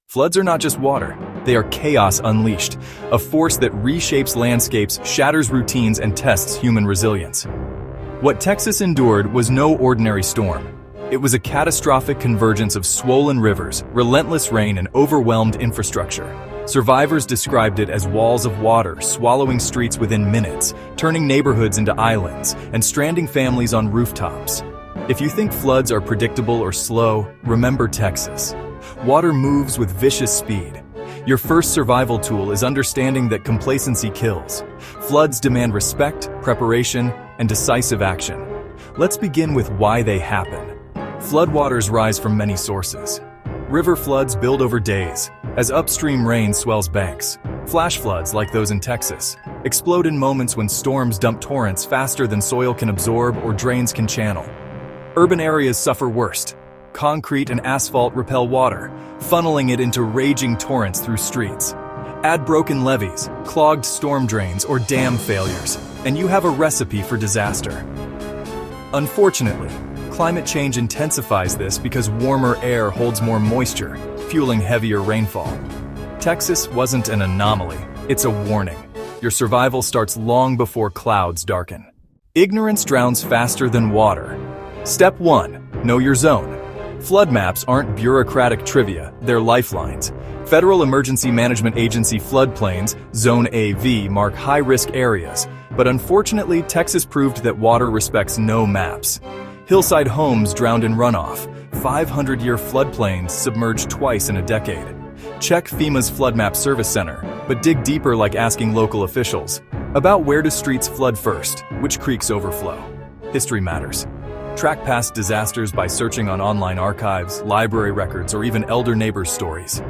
Floods are not just water, they are chaos unleashed, a force that reshapes landscapes, shatters routines, and tests human resilience. What Texas endured was no ordinary storm. It was a catastrophic convergence of swollen rivers, relentless rain, and overwhelmed infrastructure. Survivors described it as walls of water swallowing streets within minutes, turning neighborhoods into islands, and stranding families on rooftops. If you think floods are predictable or slow, remember Texas. Water moves with vicious speed. Your first survival tool is understanding that complacency kills. Floods demand respect, preparation, and decisive action. Let's begin with why they happen. Floodwaters rise from many sources. River floods build over days, as upstream rain swells banks. Flash floods, like those in Texas, explode in moments when storms dump torrents faster than soil can absorb or drains can channel. Urban areas suffer worst. Concrete and asphalt repel water, funneling it into raging torrents through streets. Add broken levees, clogged storm drains, or dam failures, and you have a recipe for disaster. Unfortunately, climate change intensifies this because warmer air holds more moisture, fueling heavier rainfall. Texas wasn't an anomaly, it's a warning. Your survival starts long before clouds darken. Ignorance drowns faster than water. Step 1. Know your zone. Flood maps aren't bureaucratic trivia, they're lifelines. Federal Emergency Management Agency floodplains, Zone AV, mark high-risk areas, but unfortunately, Texas proved that water respects no maps. Hillside homes drowned in runoff, 500-year floodplains submerged twice in a decade. Check FEMA's Flood Map Service Center, but dig deeper, like asking local officials about where do streets flood first, which creeks overflow. History matters. Track past disasters by searching on online archives, library records, or even elder neighbors' stories.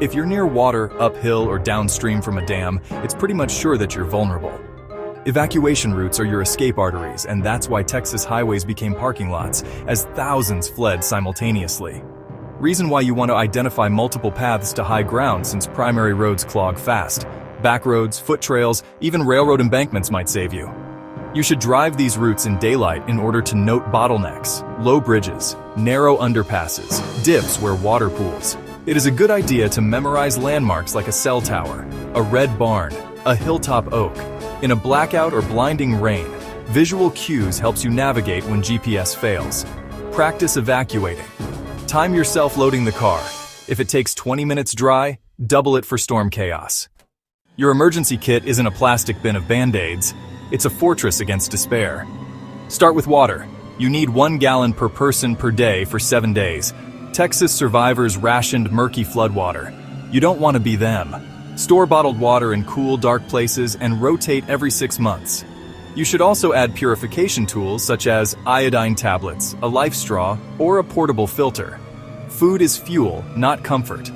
If you're near water, uphill, or downstream from a dam, it's pretty much sure that you're vulnerable. Evacuation routes are your escape arteries, and that's why Texas highways became parking lots, as thousands fled simultaneously. Reason why you want to identify multiple paths to high ground, since primary roads clog fast. Back roads, foot trails, even railroad embankments might save you. You should drive these routes in daylight in order to note bottlenecks, low bridges, narrow underpasses, dips where water pools. It is a good idea to memorize landmarks like a cell tower, a red barn, a hilltop oak. In a blackout or blinding rain, visual cues helps you navigate when GPS fails. Practice evacuating. Time yourself loading the car. If it takes 20 minutes dry, double it for storm chaos. Your emergency kit isn't a plastic bin of Band-Aids. It's a fortress against despair. Start with water. You need 1 gallon per person per day for 7 days. Texas survivors rationed murky floodwater. You don't want to be them. Store bottled water in cool, dark places and rotate every 6 months. You should also add purification tools such as iodine tablets, a life straw, or a portable filter. Food is fuel, not comfort.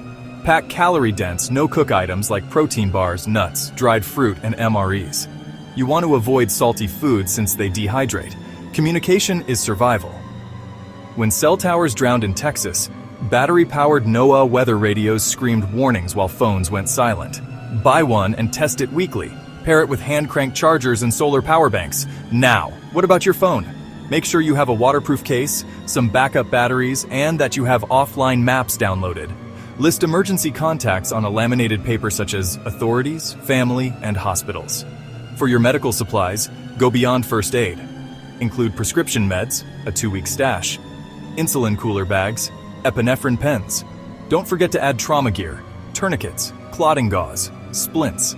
Pack calorie-dense, no-cook items like protein bars, nuts, dried fruit, and MREs. You want to avoid salty foods since they dehydrate. Communication is survival. When cell towers drowned in Texas, battery-powered NOAA weather radios screamed warnings while phones went silent. Buy one and test it weekly. Pair it with hand-crank chargers and solar power banks. Now, what about your phone? Make sure you have a waterproof case, some backup batteries, and that you have offline maps downloaded. List emergency contacts on a laminated paper such as authorities, family, and hospitals. For your medical supplies, go beyond first aid. Include prescription meds, a 2-week stash, insulin cooler bags, epinephrine pens. Don't forget to add trauma gear, tourniquets, clotting gauze, splints.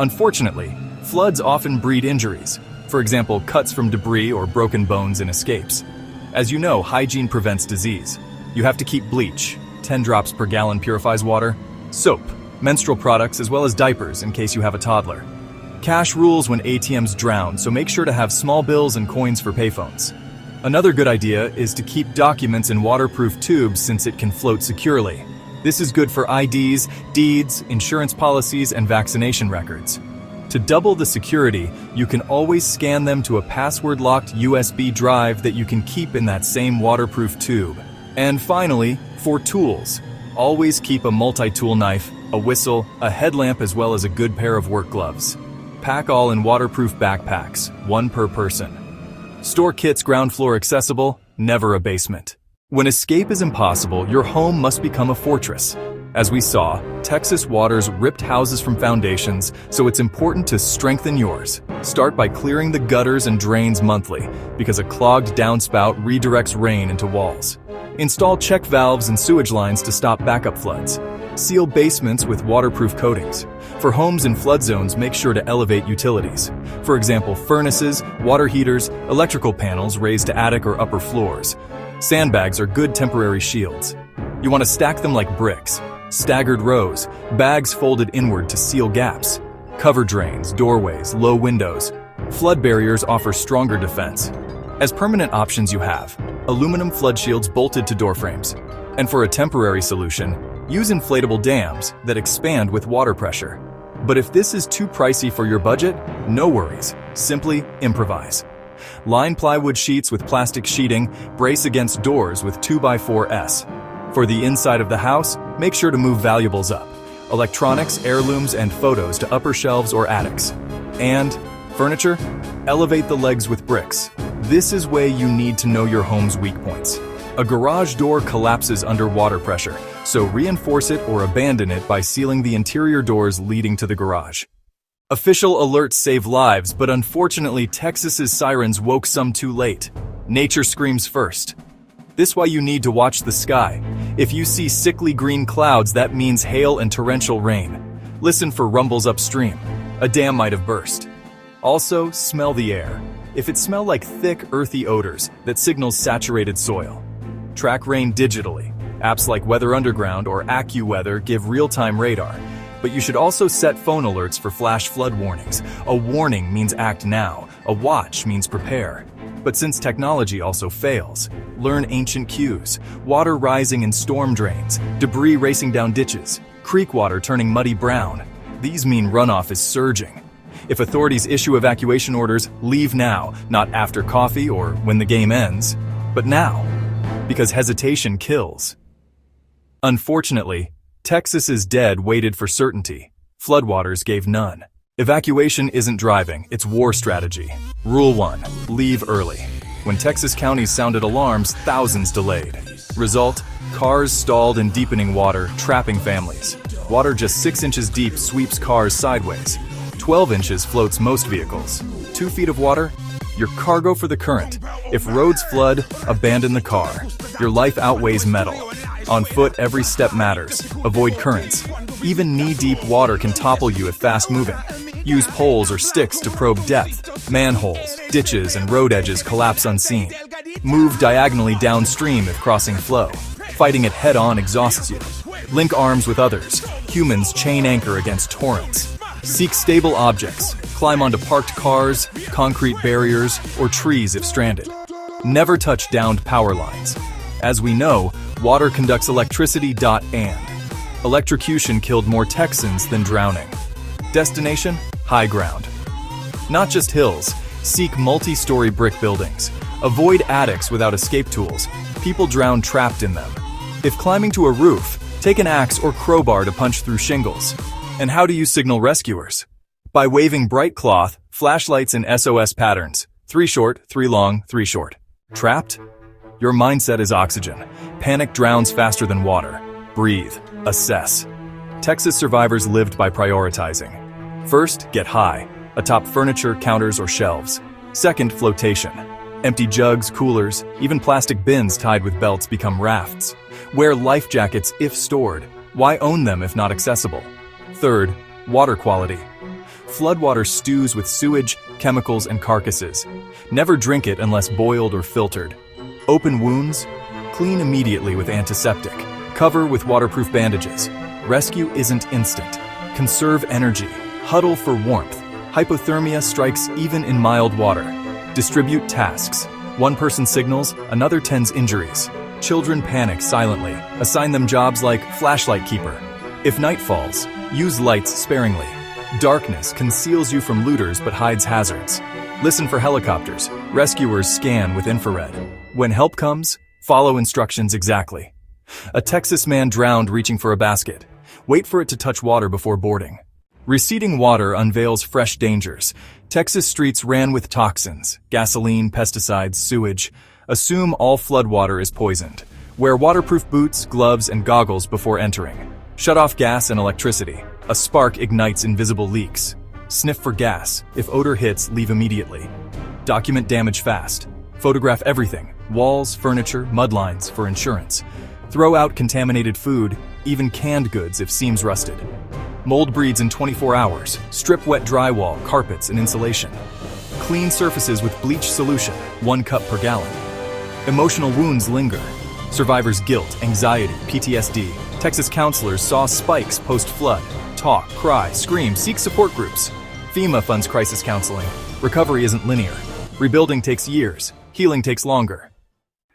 Unfortunately, floods often breed injuries, for example, cuts from debris or broken bones in escapes. As you know, hygiene prevents disease. You have to keep bleach, 10 drops per gallon purifies water, soap, menstrual products, as well as diapers in case you have a toddler. Cash rules when ATMs drown, so make sure to have small bills and coins for payphones. Another good idea is to keep documents in waterproof tubes since it can float securely. This is good for IDs, deeds, insurance policies, and vaccination records. To double the security, you can always scan them to a password-locked USB drive that you can keep in that same waterproof tube. And finally, for tools, always keep a multi-tool knife, a whistle, a headlamp, as well as a good pair of work gloves. Pack all in waterproof backpacks, 1 per person. Store kits ground floor accessible, never a basement. When escape is impossible, your home must become a fortress. As we saw, Texas waters ripped houses from foundations, so it's important to strengthen yours. Start by clearing the gutters and drains monthly, because a clogged downspout redirects rain into walls. Install check valves and sewage lines to stop backup floods. Seal basements with waterproof coatings. For homes in flood zones, make sure to elevate utilities. For example, furnaces, water heaters, electrical panels raised to attic or upper floors. Sandbags are good temporary shields. You want to stack them like bricks. Staggered rows, bags folded inward to seal gaps. Cover drains, doorways, low windows. Flood barriers offer stronger defense. As permanent options you have aluminum flood shields bolted to door frames. And for a temporary solution, use inflatable dams that expand with water pressure. But if this is too pricey for your budget, no worries. Simply improvise. Line plywood sheets with plastic sheeting, brace against doors with 2x4S. For the inside of the house, make sure to move valuables up. Electronics, heirlooms, and photos to upper shelves or attics. And furniture, elevate the legs with bricks. This is where you need to know your home's weak points. A garage door collapses under water pressure, so reinforce it or abandon it by sealing the interior doors leading to the garage. Official alerts save lives, but unfortunately Texas's sirens woke some too late. Nature screams first. This is why you need to watch the sky. If you see sickly green clouds, that means hail and torrential rain. Listen for rumbles upstream. A dam might have burst. Also, smell the air. If it smells like thick, earthy odors, that signals saturated soil. Track rain digitally. Apps like Weather Underground or AccuWeather give real-time radar. But you should also set phone alerts for flash flood warnings. A warning means act now. A watch means prepare. But since technology also fails, learn ancient cues. Water rising in storm drains, debris racing down ditches, creek water turning muddy brown. These mean runoff is surging. If authorities issue evacuation orders, leave now, not after coffee or when the game ends, but now, because hesitation kills. Unfortunately, Texas's dead waited for certainty. Floodwaters gave none. Evacuation isn't driving, it's war strategy. Rule 1. Leave early. When Texas counties sounded alarms, thousands delayed. Result, cars stalled in deepening water, trapping families. Water just 6 inches deep sweeps cars sideways. 12 inches floats most vehicles. 2 feet of water? Your cargo for the current. If roads flood, abandon the car. Your life outweighs metal. On foot, every step matters. Avoid currents. Even knee-deep water can topple you if fast-moving. Use poles or sticks to probe depth. Manholes, ditches, and road edges collapse unseen. Move diagonally downstream if crossing flow. Fighting it head-on exhausts you. Link arms with others. Humans chain anchor against torrents. Seek stable objects. Climb onto parked cars, concrete barriers, or trees if stranded. Never touch downed power lines. As we know, water conducts electricity. And electrocution killed more Texans than drowning. Destination? High ground. Not just hills. Seek multi-story brick buildings. Avoid attics without escape tools. People drown trapped in them. If climbing to a roof, take an axe or crowbar to punch through shingles. And how do you signal rescuers? By waving bright cloth, flashlights, and SOS patterns. 3 short, 3 long, 3 short. Trapped? Your mindset is oxygen. Panic drowns faster than water. Breathe. Assess. Texas survivors lived by prioritizing. First, get high, atop furniture, counters, or shelves. Second, flotation. Empty jugs, coolers, even plastic bins tied with belts become rafts. Wear life jackets if stored. Why own them if not accessible? Third, water quality. Floodwater stews with sewage, chemicals, and carcasses. Never drink it unless boiled or filtered. Open wounds? Clean immediately with antiseptic. Cover with waterproof bandages. Rescue isn't instant. Conserve energy. Huddle for warmth. Hypothermia strikes even in mild water. Distribute tasks. One person signals, another tends injuries. Children panic silently. Assign them jobs like flashlight keeper. If night falls, use lights sparingly. Darkness conceals you from looters but hides hazards. Listen for helicopters. Rescuers scan with infrared. When help comes, follow instructions exactly. A Texas man drowned reaching for a basket. Wait for it to touch water before boarding. Receding water unveils fresh dangers. Texas streets ran with toxins, gasoline, pesticides, sewage. Assume all floodwater is poisoned. Wear waterproof boots, gloves, and goggles before entering. Shut off gas and electricity. A spark ignites invisible leaks. Sniff for gas. If odor hits, leave immediately. Document damage fast. Photograph everything. Walls, furniture, mudlines for insurance. Throw out contaminated food, even canned goods if seams rusted. Mold breeds in 24 hours. Strip wet drywall, carpets, and insulation. Clean surfaces with bleach solution, 1 cup per gallon. Emotional wounds linger. Survivors' guilt, anxiety, PTSD. Texas counselors saw spikes post-flood. Talk, cry, scream, seek support groups. FEMA funds crisis counseling. Recovery isn't linear. Rebuilding takes years. Healing takes longer.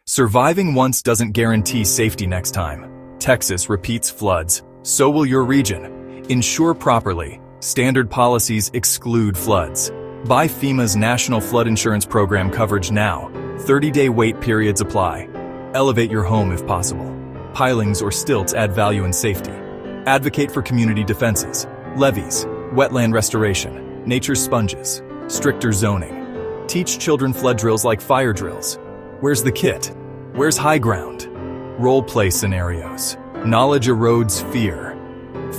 Surviving once doesn't guarantee safety next time. Texas repeats floods. So will your region. Insure properly. Standard policies exclude floods. Buy FEMA's National Flood Insurance Program coverage now. 30-day wait periods apply. Elevate your home if possible. Pilings or stilts add value and safety. Advocate for community defenses, levees, wetland restoration, nature's sponges, stricter zoning. Teach children flood drills like fire drills. Where's the kit? Where's high ground? Role-play scenarios. Knowledge erodes fear.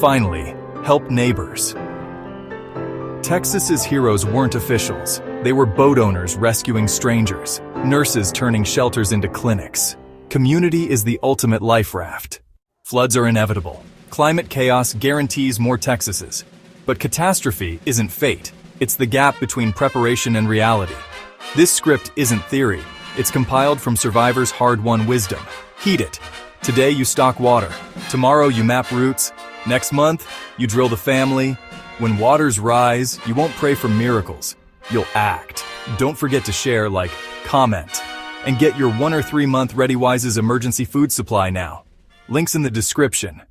Finally, help neighbors. Texas's heroes weren't officials. They were boat owners rescuing strangers, nurses turning shelters into clinics. Community is the ultimate life raft. Floods are inevitable. Climate chaos guarantees more Texases. But catastrophe isn't fate. It's the gap between preparation and reality. This script isn't theory. It's compiled from survivors' hard-won wisdom. Heed it. Today you stock water. Tomorrow you map routes. Next month, you drill the family. When waters rise, you won't pray for miracles. You'll act. Don't forget to share, like, comment. And get your 1 or 3 month READYWISE's emergency food supply now. Links in the description.